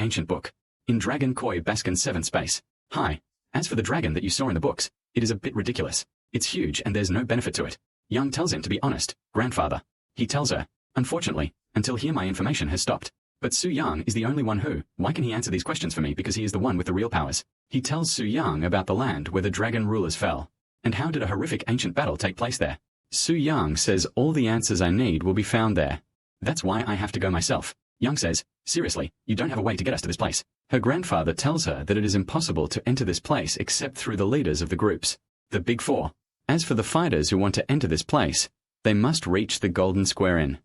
ancient book. In Dragon Koi Baskin 7 space. Hi. As for the dragon that you saw in the books, it is a bit ridiculous. It's huge and there's no benefit to it. Young tells him to be honest, grandfather. He tells her, unfortunately, until here my information has stopped. But Su Yang is the only one who, why can he answer these questions for me because he is the one with the real powers. He tells Su Yang about the land where the dragon rulers fell. And how did a horrific ancient battle take place there? Su Yang says all the answers I need will be found there. That's why I have to go myself. Young says, seriously, you don't have a way to get us to this place. Her grandfather tells her that it is impossible to enter this place except through the leaders of the groups, the Big Four. As for the fighters who want to enter this place, they must reach the Golden Square Inn,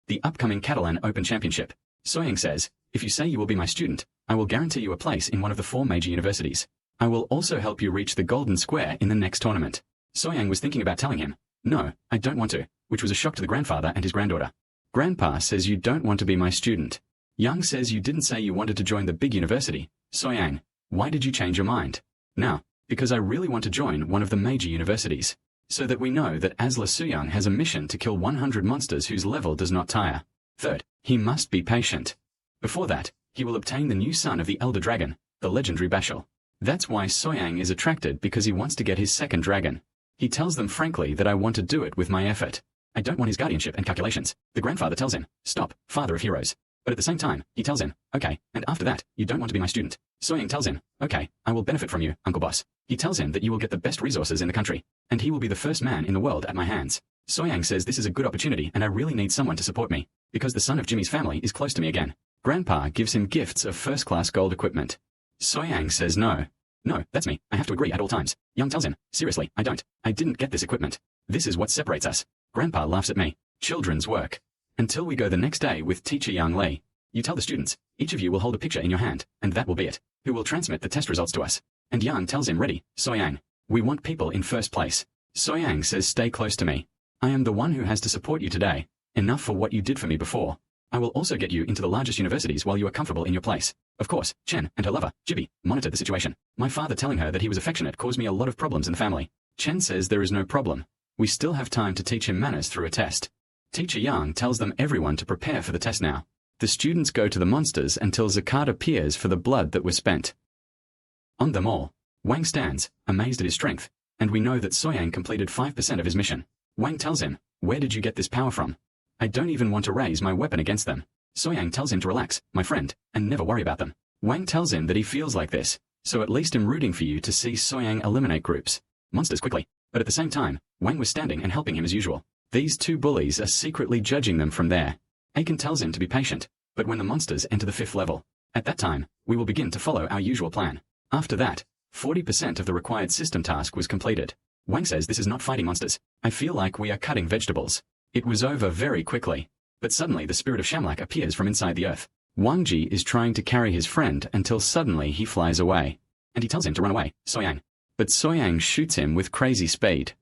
the upcoming Catalan Open Championship. Soyang says, if you say you will be my student, I will guarantee you a place in one of the 4 major universities. I will also help you reach the Golden Square in the next tournament. Soyang was thinking about telling him, no, I don't want to, which was a shock to the grandfather and his granddaughter. Grandpa says you don't want to be my student. Young says you didn't say you wanted to join the big university. Soyang, why did you change your mind? Now, because I really want to join one of the major universities. So that we know that Asla Suyang has a mission to kill 100 monsters whose level does not tire. Third, he must be patient. Before that, he will obtain the new son of the Elder Dragon, the legendary Bashal. That's why Soyang is attracted because he wants to get his second dragon. He tells them frankly that I want to do it with my effort. I don't want his guardianship and calculations. The grandfather tells him, stop, father of heroes. But at the same time, he tells him, okay, and after that, you don't want to be my student. Soyang tells him, okay, I will benefit from you, Uncle Boss. He tells him that you will get the best resources in the country, and he will be the first man in the world at my hands. Soyang says this is a good opportunity and I really need someone to support me, because the son of Jimmy's family is close to me again. Grandpa gives him gifts of first-class gold equipment. Soyang says no. No, that's me. I have to agree at all times. Young tells him, seriously, I don't. I didn't get this equipment. This is what separates us. Grandpa laughs at me. Children's work. Until we go the next day with teacher Yang Li. You tell the students, each of you will hold a picture in your hand, and that will be it. Who will transmit the test results to us. And Yang tells him ready, Soyang. We want people in first place. Soyang says stay close to me. I am the one who has to support you today. Enough for what you did for me before. I will also get you into the largest universities while you are comfortable in your place. Of course, Chen and her lover, Jibby, monitored the situation. My father telling her that he was affectionate caused me a lot of problems in the family. Chen says there is no problem. We still have time to teach him manners through a test. Teacher Yang tells them everyone to prepare for the test now. The students go to the monsters until Zakat appears for the blood that was spent. On them all, Wang stands, amazed at his strength, and we know that Soyang completed 5% of his mission. Wang tells him, where did you get this power from? I don't even want to raise my weapon against them. Soyang tells him to relax, my friend, and never worry about them. Wang tells him that he feels like this, so at least I'm rooting for you to see Soyang eliminate groups. Monsters quickly, but at the same time, Wang was standing and helping him as usual. These two bullies are secretly judging them from there. Aiken tells him to be patient, but when the monsters enter the 5th level, at that time, we will begin to follow our usual plan. After that, 40% of the required system task was completed. Wang says this is not fighting monsters. I feel like we are cutting vegetables. It was over very quickly. But suddenly the spirit of Shamlak appears from inside the earth. Wang Ji is trying to carry his friend until suddenly he flies away. And he tells him to run away, Soyang. But Soyang shoots him with crazy speed.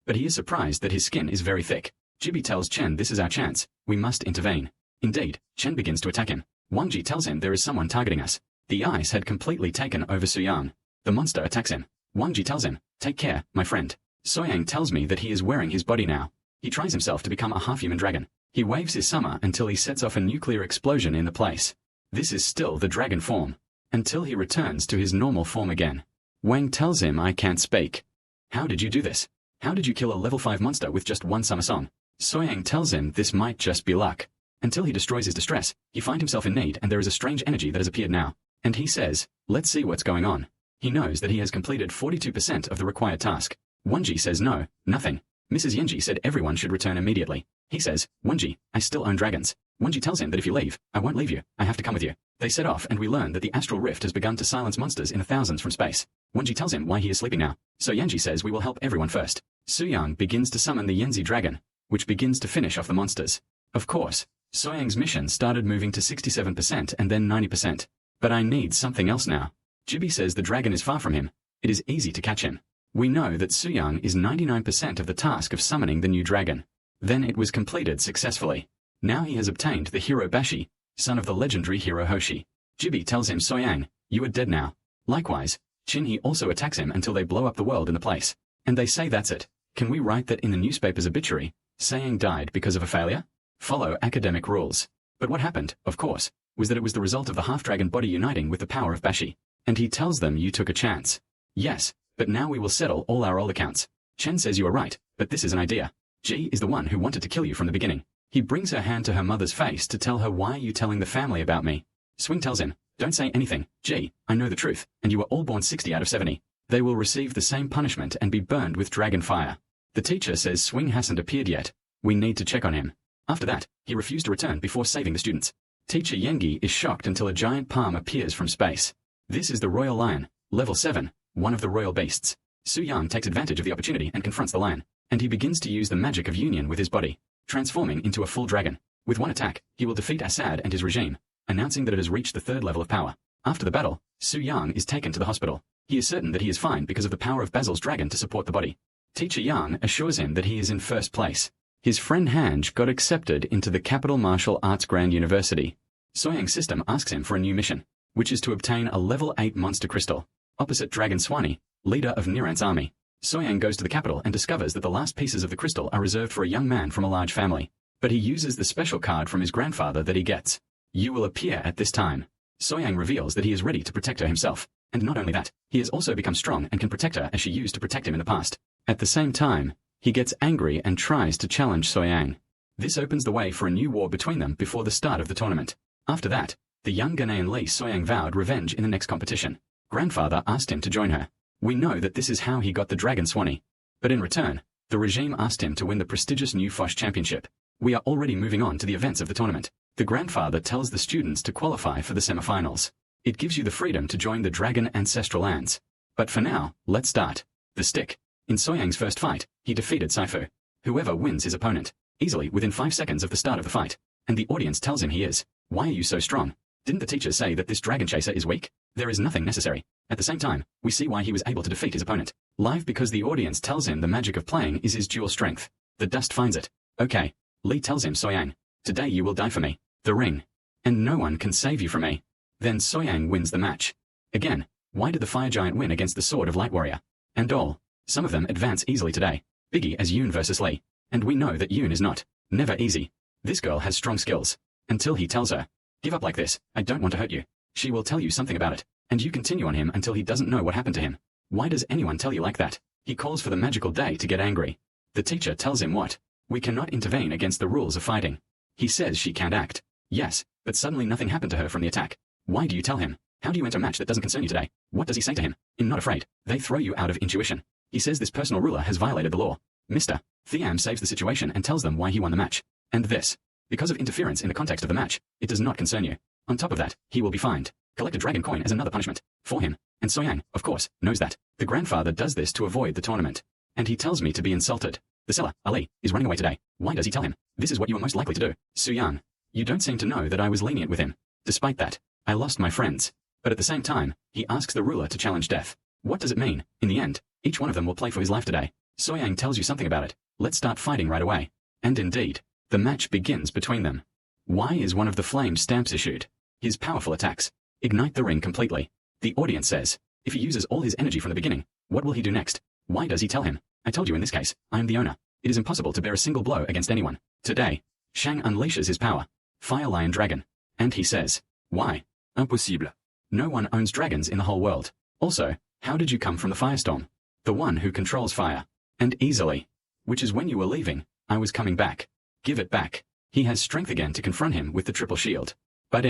But he is surprised that his skin is very thick. Jibby tells Chen this is our chance. We must intervene. Indeed, Chen begins to attack him. Wang Ji tells him there is someone targeting us. The ice had completely taken over Suyang. The monster attacks him. Wang Ji tells him, take care, my friend. Soyang tells me that he is wearing his body now. He tries himself to become a half-human dragon. He waves his summer until he sets off a nuclear explosion in the place. This is still the dragon form. Until he returns to his normal form again. Wang tells him I can't speak. How did you do this? How did you kill a level 5 monster with just one summer song? Soyang tells him this might just be luck. Until he destroys his distress, he finds himself in need and there is a strange energy that has appeared now. And he says, let's see what's going on. He knows that he has completed 42% of the required task. Wenji says no, nothing. Mrs. Yenji said everyone should return immediately. He says, Wenji, I still own dragons. Wenji tells him that if you leave, I won't leave you, I have to come with you. They set off and we learn that the astral rift has begun to silence monsters in the thousands from space. Wenji tells him why he is sleeping now. So Yenji says we will help everyone first. Suyang begins to summon the Yenzi dragon, which begins to finish off the monsters. Of course, Soyang's mission started moving to 67% and then 90%. But I need something else now. Jibby says the dragon is far from him. It is easy to catch him. We know that Suyang is 99% of the task of summoning the new dragon. Then it was completed successfully. Now he has obtained the hero Bashi, son of the legendary hero Hoshi. Jibby tells him Soyang, you are dead now. Likewise, Chinhe also attacks him until they blow up the world in the place. And they say that's it. Can we write that in the newspaper's obituary? Soyang died because of a failure? Follow academic rules. But what happened, of course? was that it was the result of the half-dragon body uniting with the power of Bashi. And he tells them you took a chance. Yes, but now we will settle all our old accounts. Chen says you are right, but this is an idea. Ji is the one who wanted to kill you from the beginning. He brings her hand to her mother's face to tell her, why are you telling the family about me? Swing tells him, don't say anything, Ji, I know the truth, and you were all born 60 out of 70. They will receive the same punishment and be burned with dragon fire. The teacher says Swing hasn't appeared yet. We need to check on him. After that, he refused to return before saving the students. Teacher Yengi is shocked until a giant palm appears from space. This is the Royal Lion, level 7, one of the royal beasts. Su Yang takes advantage of the opportunity and confronts the lion, and he begins to use the magic of union with his body, transforming into a full dragon. With one attack, he will defeat Assad and his regime, announcing that it has reached the 3rd level of power. After the battle, Su Yang is taken to the hospital. He is certain that he is fine because of the power of Basil's dragon to support the body. Teacher Yang assures him that he is in 1st place. His friend Hange got accepted into the Capital Martial Arts Grand University. Soyang's system asks him for a new mission, which is to obtain a level 8 monster crystal. Opposite Dragon Swanee, leader of Nirant's army, Soyang goes to the capital and discovers that the last pieces of the crystal are reserved for a young man from a large family. But he uses the special card from his grandfather that he gets. You will appear at this time. Soyang reveals that he is ready to protect her himself, and not only that, he has also become strong and can protect her as she used to protect him in the past. At the same time, he gets angry and tries to challenge Soyang. This opens the way for a new war between them before the start of the tournament. After that, the young Ghanaian Lee Soyang vowed revenge in the next competition. Grandfather asked him to join her. We know that this is how he got the Dragon Swanee. But in return, the regime asked him to win the prestigious new Foch Championship. We are already moving on to the events of the tournament. The grandfather tells the students to qualify for the semifinals. It gives you the freedom to join the Dragon Ancestral Lands. But for now, let's start. The stick. In Soyang's first fight, he defeated Saifu. Whoever wins his opponent, easily within 5 seconds of the start of the fight. And the audience tells him he is. Why are you so strong? Didn't the teacher say that this dragon chaser is weak? There is nothing necessary. At the same time, we see why he was able to defeat his opponent. Live because the audience tells him the magic of playing is his dual strength. The dust finds it. Okay. Lee tells him Soyang, today you will die for me. The ring. And no one can save you from me. Then Soyang wins the match. Again, why did the fire giant win against the sword of Light Warrior? And all. Some of them advance easily today. Biggie as Yoon versus Lee. And we know that Yoon is not. Never easy. This girl has strong skills. Until he tells her, give up like this, I don't want to hurt you. She will tell you something about it. And you continue on him until he doesn't know what happened to him. Why does anyone tell you like that? He calls for the magical day to get angry. The teacher tells him what? We cannot intervene against the rules of fighting. He says she can't act. Yes, but suddenly nothing happened to her from the attack. Why do you tell him? How do you enter a match that doesn't concern you today? What does he say to him? In Not Afraid, they throw you out of intuition. He says this personal ruler has violated the law. Mr. Thiam saves the situation and tells them why he won the match. And this. Because of interference in the context of the match, it does not concern you. On top of that, he will be fined. Collect a dragon coin as another punishment. For him. And Soyang, of course, knows that. The grandfather does this to avoid the tournament. And he tells me to be insulted. The seller, Ali, is running away today. Why does he tell him? This is what you are most likely to do. Su Yang. You don't seem to know that I was lenient with him. Despite that, I lost my friends. But at the same time, he asks the ruler to challenge death. What does it mean? In the end, each one of them will play for his life today. Soyang tells you something about it. Let's start fighting right away. And indeed, the match begins between them. Why is one of the flame stamps issued? His powerful attacks ignite the ring completely. The audience says, if he uses all his energy from the beginning, what will he do next? Why does he tell him? I told you in this case, I am the owner. It is impossible to bear a single blow against anyone. Today, Shang unleashes his power. Fire Lion Dragon. And he says, why? Impossible. No one owns dragons in the whole world. Also, how did you come from the firestorm? The one who controls fire. And easily. Which is when you were leaving, I was coming back. Give it back. He has strength again to confront him with the triple shield. But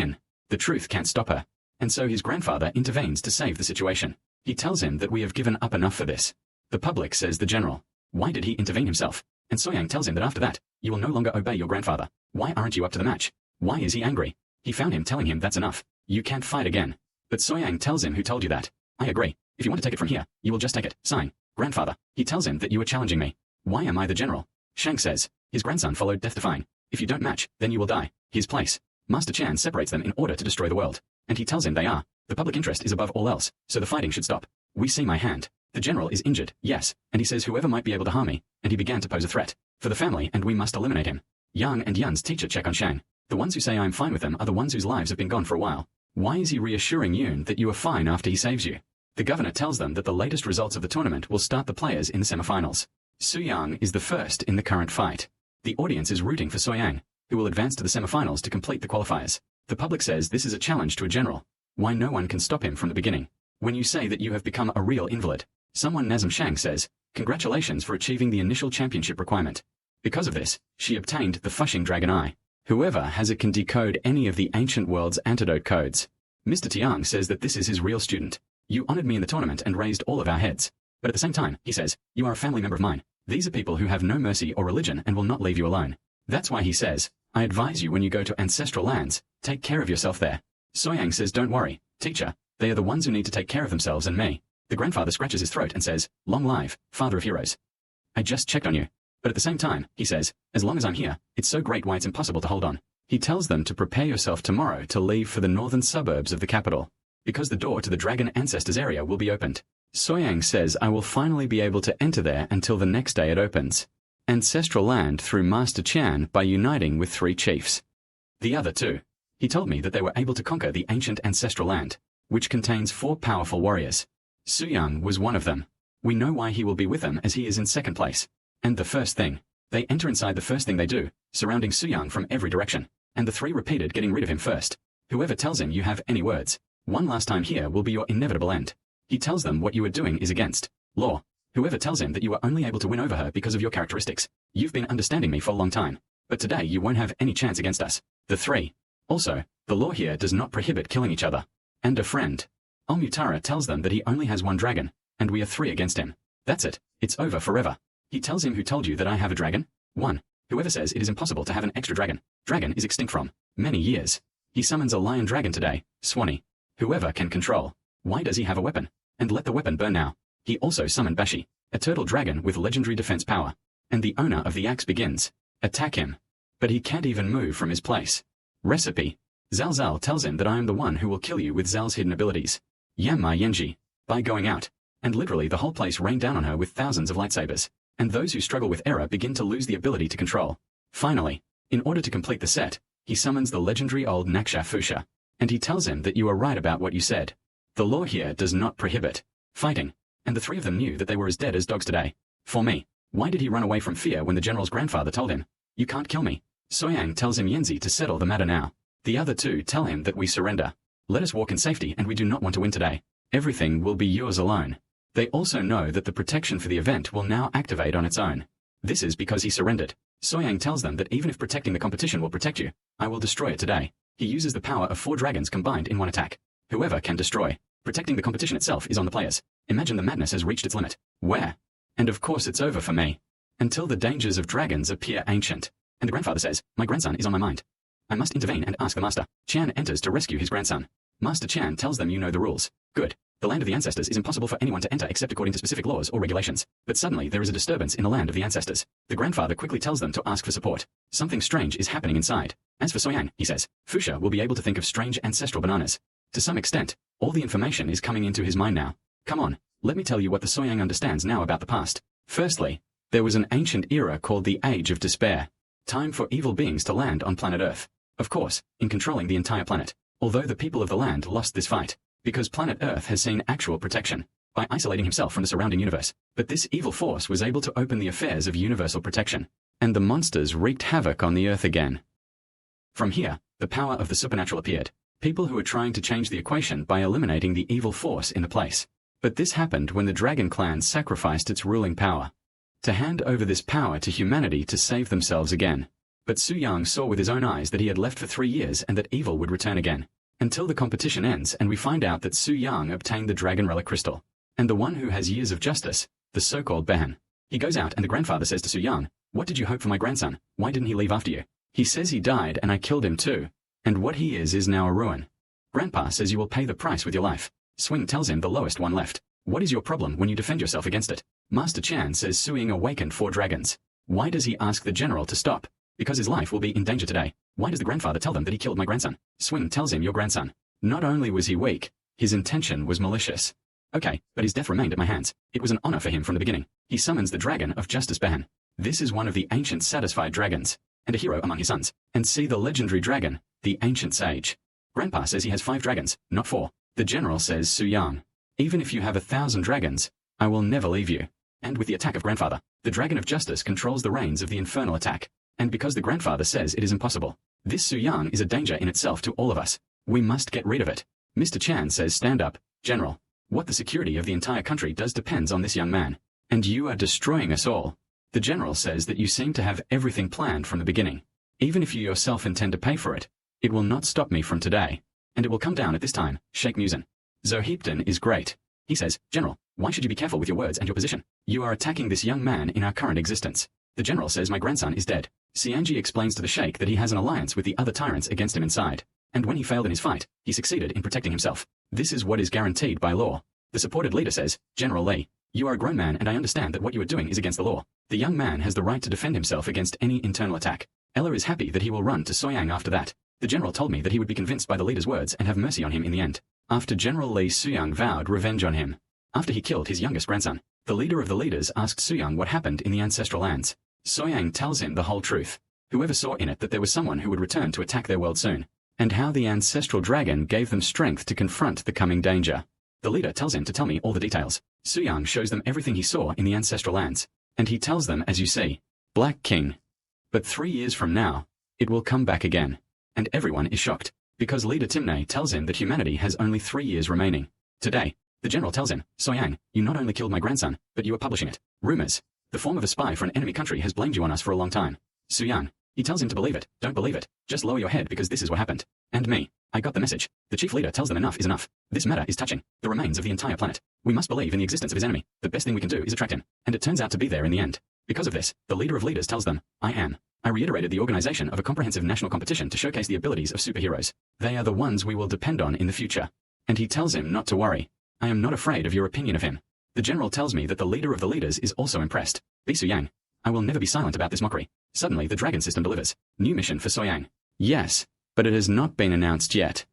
the truth can't stop her. And so his grandfather intervenes to save the situation. He tells him that we have given up enough for this. The public says the general. Why did he intervene himself? And Soyang tells him that after that, you will no longer obey your grandfather. Why aren't you up to the match? Why is he angry? He found him telling him that's enough. You can't fight again. But Soyang tells him who told you that. I agree. If you want to take it from here, you will just take it. Sign. Grandfather. He tells him that you are challenging me. Why am I the general? Shang says. His grandson followed death-defying. If you don't match, then you will die. His place. Master Chan separates them in order to destroy the world. And he tells him they are. The public interest is above all else, so the fighting should stop. We see my hand. The general is injured, yes, and he says whoever might be able to harm me, and he began to pose a threat. For the family, and we must eliminate him. Yang and Yun's teacher check on Shang. The ones who say I'm fine with them are the ones whose lives have been gone for a while. Why is he reassuring Yun that you are fine after he saves you? The governor tells them that the latest results of the tournament will start the players in the semifinals. Su Yang is the first in the current fight. The audience is rooting for Soyang, who will advance to the semifinals to complete the qualifiers. The public says this is a challenge to a general. Why no one can stop him from the beginning. When you say that you have become a real invalid. Someone Nazem Shang says, congratulations for achieving the initial championship requirement. Because of this, she obtained the Fushing Dragon Eye. Whoever has it can decode any of the ancient world's antidote codes. Mr. Tiang says that this is his real student. You honored me in the tournament and raised all of our heads. But at the same time, he says, you are a family member of mine. These are people who have no mercy or religion and will not leave you alone. That's why he says, I advise you when you go to ancestral lands, take care of yourself there. Soyang says, don't worry, teacher, they are the ones who need to take care of themselves and me. The grandfather scratches his throat and says, long live, father of heroes. I just checked on you. But at the same time, he says, as long as I'm here, it's so great why it's impossible to hold on. He tells them to prepare yourself tomorrow to leave for the northern suburbs of the capital, because the door to the Dragon Ancestors area will be opened. Soyang says I will finally be able to enter there until the next day it opens. Ancestral land through Master Qian by uniting with 3 chiefs. The other 2. He told me that they were able to conquer the ancient ancestral land, which contains 4 powerful warriors. Su Yang was one of them. We know why he will be with them as he is in second place. And the first thing. They enter inside the first thing they do, surrounding Su Yang from every direction. And the 3 repeated getting rid of him first. Whoever tells him you have any words, one last time here will be your inevitable end. He tells them what you are doing is against law. Whoever tells him that you are only able to win over her because of your characteristics. You've been understanding me for a long time. But today you won't have any chance against us. The 3. Also, the law here does not prohibit killing each other. And a friend. Almutara tells them that he only has 1 dragon, and we are 3 against him. That's it. It's over forever. He tells him who told you that I have a dragon? 1. Whoever says it is impossible to have an extra dragon. Dragon is extinct from many years. He summons a lion dragon today, Swanee. Whoever can control. Why does he have a weapon? And let the weapon burn now. He also summoned Bashi, a turtle dragon with legendary defense power. And the owner of the axe begins. Attack him. But he can't even move from his place. Recipe. Zhao Zhao tells him that I am the one who will kill you with Zhao's hidden abilities. Yanmai Yanji. By going out. And literally the whole place rained down on her with thousands of lightsabers. And those who struggle with error begin to lose the ability to control. Finally, in order to complete the set, he summons the legendary old Naksha Fusha. And he tells him that you are right about what you said. The law here does not prohibit fighting. And the 3 of them knew that they were as dead as dogs today. For me, why did he run away from fear when the general's grandfather told him, you can't kill me? Soyang tells him Yanzi to settle the matter now. The other 2 tell him that we surrender. Let us walk in safety and we do not want to win today. Everything will be yours alone. They also know that the protection for the event will now activate on its own. This is because he surrendered. Soyang tells them that even if protecting the competition will protect you, I will destroy it today. He uses the power of 4 dragons combined in one attack. Whoever can destroy. Protecting the competition itself is on the players. Imagine the madness has reached its limit. Where? And of course it's over for me. Until the dangers of dragons appear ancient. And the grandfather says, my grandson is on my mind. I must intervene and ask the master. Qian enters to rescue his grandson. Master Qian tells them you know the rules. Good. The land of the ancestors is impossible for anyone to enter except according to specific laws or regulations. But suddenly there is a disturbance in the land of the ancestors. The grandfather quickly tells them to ask for support. Something strange is happening inside. As for Soyang, he says, Fusha will be able to think of strange ancestral bananas. To some extent, all the information is coming into his mind now. Come on, let me tell you what the Soyang understands now about the past. Firstly, there was an ancient era called the Age of Despair. Time for evil beings to land on planet Earth. Of course, in controlling the entire planet. Although the people of the land lost this fight. Because planet Earth has seen actual protection. By isolating himself from the surrounding universe. But this evil force was able to open the affairs of universal protection. And the monsters wreaked havoc on the Earth again. From here, the power of the supernatural appeared. People who were trying to change the equation by eliminating the evil force in the place. But this happened when the Dragon Clan sacrificed its ruling power. To hand over this power to humanity to save themselves again. But Su Yang saw with his own eyes that he had left for 3 years and that evil would return again. Until the competition ends and we find out that Su Yang obtained the Dragon Relic Crystal. And the one who has years of justice, the so-called Behan. He goes out and the grandfather says to Su Yang, what did you hope for my grandson? Why didn't he leave after you? He says he died and I killed him too. And what he is now a ruin. Grandpa says you will pay the price with your life. Swing tells him the lowest one left. What is your problem when you defend yourself against it? Master Qian says Su Ying awakened 4 dragons. Why does he ask the general to stop? Because his life will be in danger today. Why does the grandfather tell them that he killed my grandson? Swing tells him your grandson. Not only was he weak, his intention was malicious. Okay, but his death remained at my hands. It was an honor for him from the beginning. He summons the Dragon of Justice Behan. This is one of the ancient satisfied dragons, and a hero among his sons. And see the legendary dragon, the ancient sage. Grandpa says he has 5 dragons, not 4. The general says Su Yang. Even if you have 1,000 dragons, I will never leave you. And with the attack of grandfather, the Dragon of Justice controls the reins of the infernal attack. And because the grandfather says it is impossible, This Su Yang is a danger in itself to all of us. We must get rid of it. Mr. Chan says, stand up, General. What the security of the entire country does depends on this young man. And you are destroying us all. The general says that you seem to have everything planned from the beginning. Even if you yourself intend to pay for it, it will not stop me from today. And it will come down at this time, Sheikh Musin. Zoheepton is great. He says, General, why should you be careful with your words and your position? You are attacking this young man in our current existence. The general says my grandson is dead. Xiangji explains to the sheikh that he has an alliance with the other tyrants against him inside. And when he failed in his fight, he succeeded in protecting himself. This is what is guaranteed by law. The supported leader says, General Li, you are a grown man and I understand that what you are doing is against the law. The young man has the right to defend himself against any internal attack. Ella is happy that he will run to Soyang after that. The general told me that he would be convinced by the leader's words and have mercy on him in the end. After General Li, Suyang vowed revenge on him. After he killed his youngest grandson, the leader of the leaders asked Suyang what happened in the ancestral lands. Soyang tells him the whole truth. Whoever saw in it that there was someone who would return to attack their world soon, and how the ancestral dragon gave them strength to confront the coming danger. The leader tells him to tell me all the details. Suyang shows them everything he saw in the ancestral lands, and he tells them, as you see, Black King. But 3 years from now, it will come back again. And everyone is shocked, because leader Timnei tells him that humanity has only 3 years remaining. Today, the general tells him, Soyang, you not only killed my grandson, but you are publishing it. Rumors. The form of a spy for an enemy country has blamed you on us for a long time. Suyang. He tells him to believe it. Don't believe it. Just lower your head because this is what happened. And me. I got the message. The chief leader tells them enough is enough. This matter is touching the remains of the entire planet. We must believe in the existence of his enemy. The best thing we can do is attract him. And it turns out to be there in the end. Because of this, the leader of leaders tells them, I reiterated the organization of a comprehensive national competition to showcase the abilities of superheroes. They are the ones we will depend on in the future. And he tells him not to worry. I am not afraid of your opinion of him. The general tells me that the leader of the leaders is also impressed. Be Suyang. I will never be silent about this mockery. Suddenly the dragon system delivers. New mission for Soyang. Yes, but it has not been announced yet.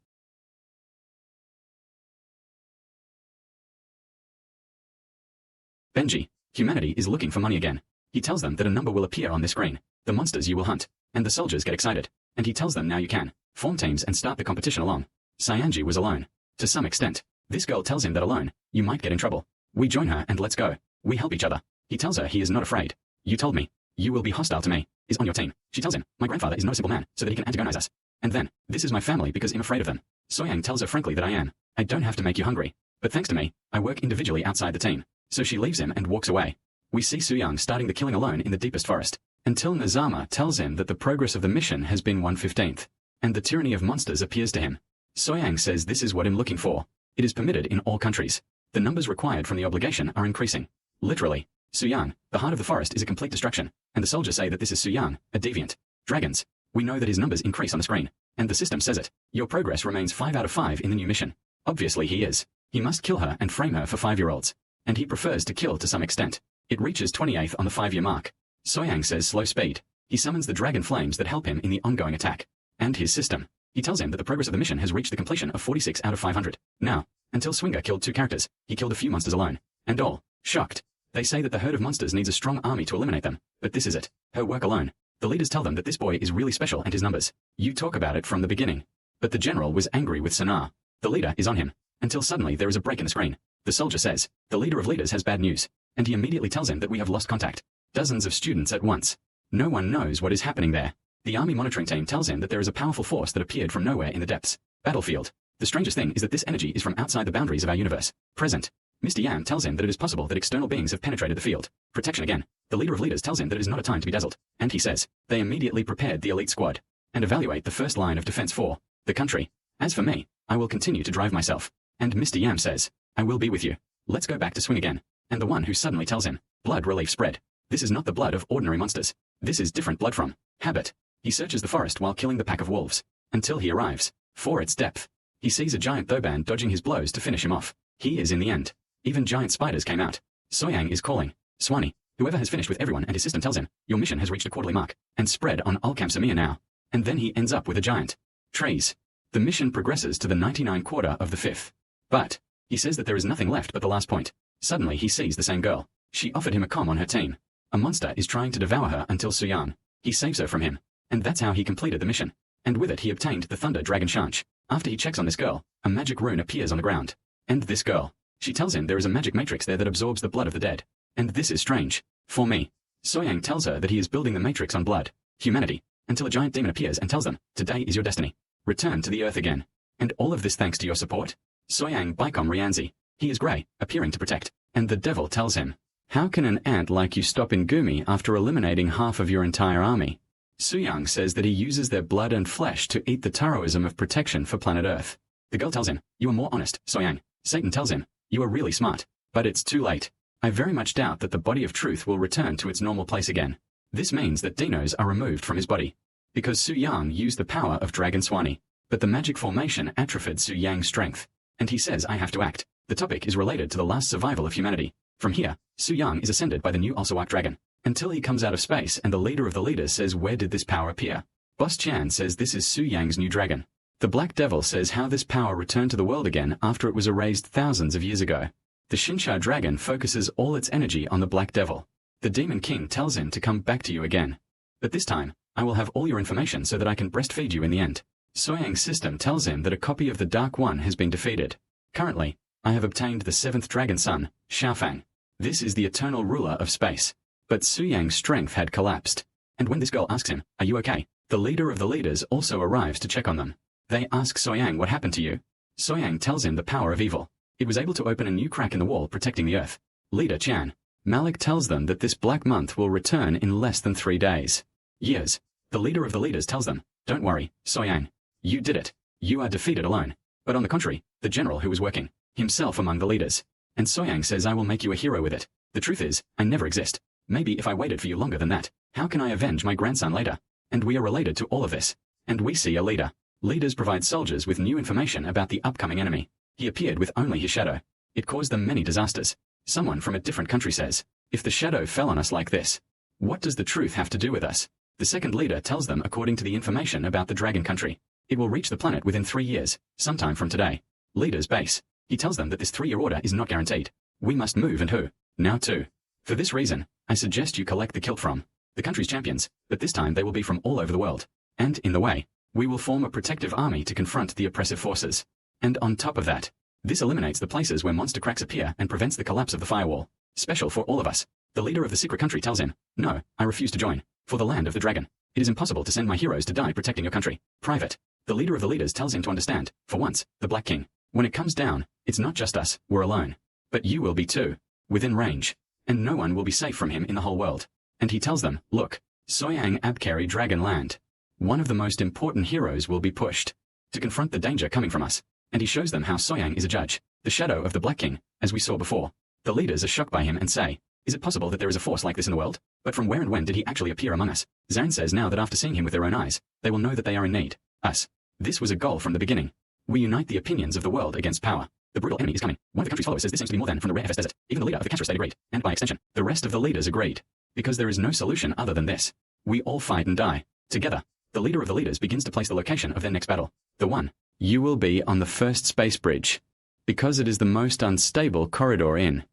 Benji. Humanity is looking for money again. He tells them that a number will appear on their screen. The monsters you will hunt. And the soldiers get excited. And he tells them now you can form teams and start the competition along. Xiangji was alone. To some extent. This girl tells him that alone, you might get in trouble. We join her and let's go. We help each other. He tells her he is not afraid. You told me. You will be hostile to me. Is on your team. She tells him, my grandfather is no simple man, so that he can antagonize us. And then, this is my family because I'm afraid of them. Soyang tells her frankly that I am. I don't have to make you hungry. But thanks to me, I work individually outside the team. So she leaves him and walks away. We see Suyang starting the killing alone in the deepest forest. Until Nazama tells him that the progress of the mission has been 1/15. And the tyranny of monsters appears to him. Soyang says this is what I'm looking for. It is permitted in all countries. The numbers required from the obligation are increasing. Literally. Suyang, the heart of the forest is a complete destruction, and the soldiers say that this is Suyang, a deviant. Dragons. We know that his numbers increase on the screen, and the system says it. Your progress remains 5 out of 5 in the new mission. Obviously he is. He must kill her and frame her for 5-year-olds. And he prefers to kill to some extent. It reaches 28th on the 5-year mark. Soyang says slow speed. He summons the dragon flames that help him in the ongoing attack. And his system. He tells him that the progress of the mission has reached the completion of 46 out of 500. Now, until Swinger killed 2 characters, he killed a few monsters alone. And all, shocked. They say that the herd of monsters needs a strong army to eliminate them, but this is it. Her work alone. The leaders tell them that this boy is really special and his numbers. You talk about it from the beginning. But the general was angry with Sanar. The leader is on him. Until suddenly there is a break in the screen. The soldier says, the leader of leaders has bad news. And he immediately tells him that we have lost contact. Dozens of students at once. No one knows what is happening there. The army monitoring team tells him that there is a powerful force that appeared from nowhere in the depths. Battlefield. The strangest thing is that this energy is from outside the boundaries of our universe. Present. Mr. Yam tells him that it is possible that external beings have penetrated the field. Protection again. The leader of leaders tells him that it is not a time to be dazzled. And he says, they immediately prepared the elite squad. And evaluate the first line of defense for the country. As for me, I will continue to drive myself. And Mr. Yam says, I will be with you. Let's go back to swing again. And the one who suddenly tells him, blood relief spread. This is not the blood of ordinary monsters. This is different blood from habit. He searches the forest while killing the pack of wolves. Until he arrives. For its depth. He sees a giant thoban dodging his blows to finish him off. He is in the end. Even giant spiders came out. Soyang is calling. Swanee. Whoever has finished with everyone and his system tells him, your mission has reached a quarterly mark, and spread on Ulcam Samir now. And then he ends up with a giant. Trees. The mission progresses to the 99 quarter of the 5th. But, he says that there is nothing left but the last point. Suddenly he sees the same girl. She offered him a com on her team. A monster is trying to devour her until Suyan. He saves her from him. And that's how he completed the mission. And with it he obtained the Thunder Dragon Shanch. After he checks on this girl, a magic rune appears on the ground. And this girl. She tells him there is a magic matrix there that absorbs the blood of the dead. And this is strange. For me. Soyang tells her that he is building the matrix on blood. Humanity. until a giant demon appears and tells them, today is your destiny. Return to the earth again. And all of this thanks to your support? Soyang Baikom Rianzi. He is grey, appearing to protect. And the devil tells him, how can an ant like you stop in Gumi after eliminating half of your entire army? Suyang says that he uses their blood and flesh to eat the Taoism of protection for planet Earth. The girl tells him, you are more honest, Soyang. Satan tells him, you are really smart. But it's too late. I very much doubt that the body of truth will return to its normal place again. This means that dinos are removed from his body. Because Su Yang used the power of Dragon Swanee. But the magic formation atrophied Su Yang's strength. And he says I have to act. The topic is related to the last survival of humanity. From here, Su Yang is ascended by the new Alsawak dragon. Until he comes out of space and the leader of the leaders says where did this power appear? Boss Chan says this is Su Yang's new dragon. The Black Devil says how this power returned to the world again after it was erased thousands of years ago. The Shinsha dragon focuses all its energy on the Black Devil. The Demon King tells him to come back to you again. But this time, I will have all your information so that I can breastfeed you in the end. Soyang's system tells him that a copy of the Dark One has been defeated. Currently, I have obtained the 7th dragon son, Xiaofang. This is the eternal ruler of space. But Su Yang's strength had collapsed. And when this girl asks him, are you okay? The leader of the leaders also arrives to check on them. They ask Soyang what happened to you. Soyang tells him the power of evil. It was able to open a new crack in the wall protecting the earth. Leader Chan. Malik tells them that this black month will return in less than 3 days. Years. The leader of the leaders tells them, don't worry, Soyang. You did it. You are defeated alone. But on the contrary, the general who was working, himself among the leaders. And Soyang says I will make you a hero with it. The truth is, I never exist. Maybe if I waited for you longer than that, how can I avenge my grandson later? And we are related to all of this. And we see a leader. Leaders provide soldiers with new information about the upcoming enemy. He appeared with only his shadow. It caused them many disasters. Someone from a different country says, if the shadow fell on us like this, what does the truth have to do with us? The second leader tells them according to the information about the dragon country. It will reach the planet within 3 years, sometime from today. Leader's base. He tells them that this 3-year order is not guaranteed. We must move and who? Now too. For this reason, I suggest you collect the kilt from the country's champions, but this time they will be from all over the world. And, in the way, we will form a protective army to confront the oppressive forces. And on top of that, this eliminates the places where monster cracks appear and prevents the collapse of the firewall. Special for all of us. The leader of the secret country tells him, no, I refuse to join. For the land of the dragon. It is impossible to send my heroes to die protecting your country. Private. The leader of the leaders tells him to understand, for once, the Black King. When it comes down, it's not just us, we're alone. But you will be too. Within range. And no one will be safe from him in the whole world. And he tells them, look, Soyang Abkari Dragon Land. One of the most important heroes will be pushed. To confront the danger coming from us. And he shows them how Soyang is a judge, the shadow of the Black King, as we saw before. The leaders are shocked by him and say, is it possible that there is a force like this in the world? But from where and when did he actually appear among us? Zhang says now that after seeing him with their own eyes, they will know that they are in need. Us. This was a goal from the beginning. We unite the opinions of the world against power. The brutal enemy is coming. One of the country's followers says this seems to be more than from the rare FS desert. Even the leader of the Castro state agreed, and by extension, the rest of the leaders agreed. Because there is no solution other than this. We all fight and die. Together. The leader of the leaders begins to place the location of their next battle. The one. You will be on the first space bridge. Because it is the most unstable corridor in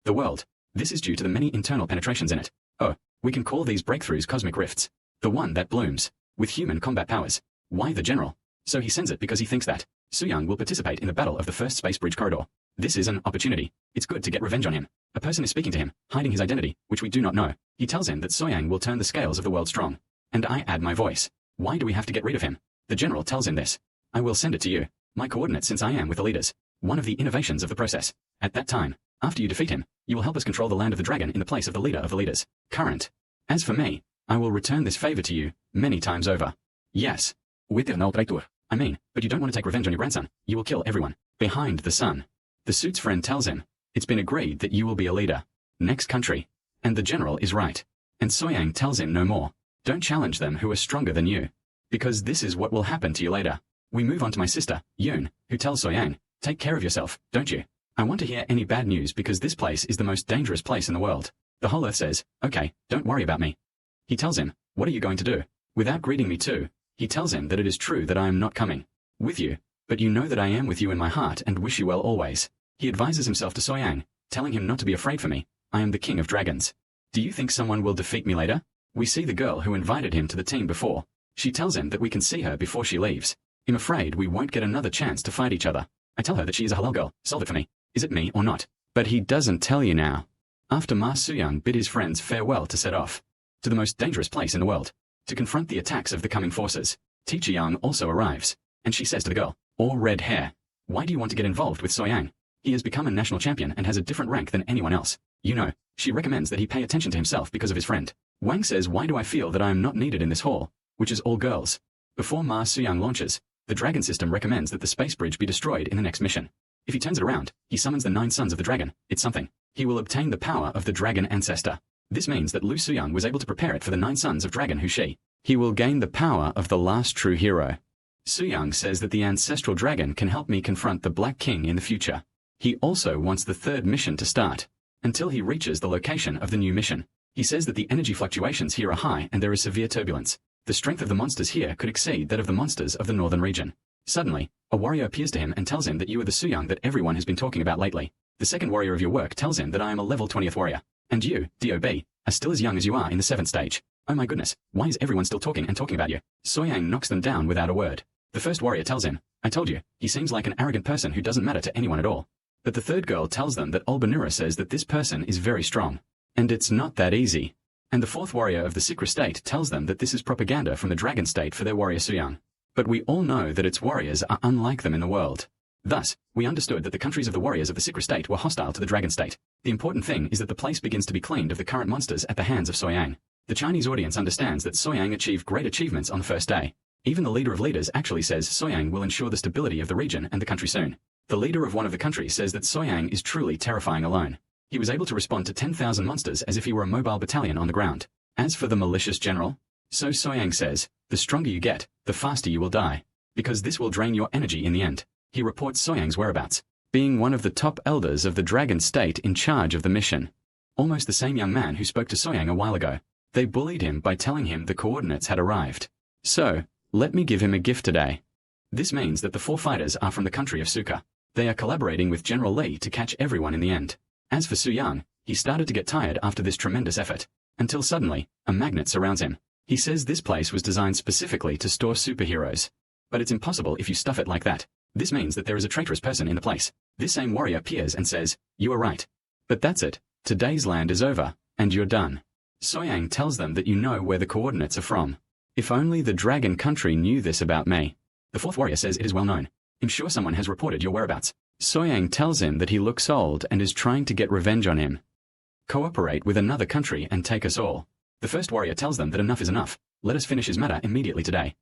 the world. This is due to the many internal penetrations in it. Oh, we can call these breakthroughs cosmic rifts. The one that blooms. With human combat powers. Why the general? So he sends it because he thinks that Suyang will participate in the battle of the first space bridge corridor. This is an opportunity. It's good to get revenge on him. A person is speaking to him, hiding his identity, which we do not know. He tells him that Soyang will turn the scales of the world strong. And I add my voice. Why do we have to get rid of him? The general tells him this. I will send it to you. My coordinates since I am with the leaders. One of the innovations of the process. At that time, after you defeat him, you will help us control the land of the dragon in the place of the leader of the leaders. Current. As for me, I will return this favor to you, many times over. Yes. With no traitor. I mean, but you don't want to take revenge on your grandson. You will kill everyone. Behind the sun. The suit's friend tells him, it's been agreed that you will be a leader. Next country. And the general is right. And Soyang tells him no more. Don't challenge them who are stronger than you. Because this is what will happen to you later. We move on to my sister, Yoon, who tells Soyang, take care of yourself, don't you? I want to hear any bad news because this place is the most dangerous place in the world. The whole earth says, okay, don't worry about me. He tells him, what are you going to do? Without greeting me too, he tells him that it is true that I am not coming with you, but you know that I am with you in my heart and wish you well always. He advises himself to Soyang, telling him not to be afraid for me. I am the king of dragons. Do you think someone will defeat me later? We see the girl who invited him to the team before. She tells him that we can see her before she leaves. I'm afraid we won't get another chance to fight each other. I tell her that she is a halal girl. Solve it for me. Is it me or not? But he doesn't tell you now. After Ma Suyang bid his friends farewell to set off. to the most dangerous place in the world, to confront the attacks of the coming forces. Teacher Yang also arrives, and she says to the girl, all red hair, why do you want to get involved with Soyang? He has become a national champion and has a different rank than anyone else. You know, she recommends that he pay attention to himself because of his friend. Wang says, why do I feel that I am not needed in this hall, which is all girls? Before Ma Suyang launches, the dragon system recommends that the space bridge be destroyed in the next mission. If he turns it around, he summons the 9 sons of the dragon. It's something. He will obtain the power of the dragon ancestor. This means that Lu Suyang was able to prepare it for the 9 sons of dragon who she. He will gain the power of the last true hero. Suyang says that the ancestral dragon can help me confront the Black King in the future. He also wants the 3rd mission to start, until he reaches the location of the new mission. He says that the energy fluctuations here are high and there is severe turbulence. The strength of the monsters here could exceed that of the monsters of the northern region. Suddenly, a warrior appears to him and tells him that you are the Suyang that everyone has been talking about lately. The second warrior of your work tells him that I am a level 20th warrior. And you, DOB, are still as young as you are in the 7th stage. Oh my goodness, why is everyone still talking and talking about you? Soyang knocks them down without a word. The first warrior tells him, I told you, he seems like an arrogant person who doesn't matter to anyone at all. But the third girl tells them that Olbanura says that this person is very strong. And it's not that easy. And the fourth warrior of the Sikra state tells them that this is propaganda from the dragon state for their warrior Suyang. But we all know that its warriors are unlike them in the world. Thus, we understood that the countries of the warriors of the Sikra state were hostile to the dragon state. The important thing is that the place begins to be cleaned of the current monsters at the hands of Soyang. The Chinese audience understands that Soyang achieved great achievements on the first day. Even the leader of leaders actually says Soyang will ensure the stability of the region and the country soon. The leader of one of the countries says that Soyang is truly terrifying alone. He was able to respond to 10,000 monsters as if he were a mobile battalion on the ground. As for the malicious general, so Soyang says, the stronger you get, the faster you will die. Because this will drain your energy in the end. He reports Soyang's whereabouts, being one of the top elders of the dragon state in charge of the mission. Almost the same young man who spoke to Soyang a while ago. They bullied him by telling him the coordinates had arrived. So, let me give him a gift today. This means that the 4 fighters are from the country of Suka. They are collaborating with General Li to catch everyone in the end. As for Suyang, he started to get tired after this tremendous effort. Until suddenly, a magnet surrounds him. He says this place was designed specifically to store superheroes. But it's impossible if you stuff it like that. This means that there is a traitorous person in the place. This same warrior appears and says, you are right. But that's it. Today's land is over, and you're done. Soyang tells them that you know where the coordinates are from. If only the dragon country knew this about me. The fourth warrior says it is well known. I'm sure someone has reported your whereabouts. Soyang tells him that he looks old and is trying to get revenge on him. Cooperate with another country and take us all. The first warrior tells them that enough is enough. Let us finish his matter immediately today.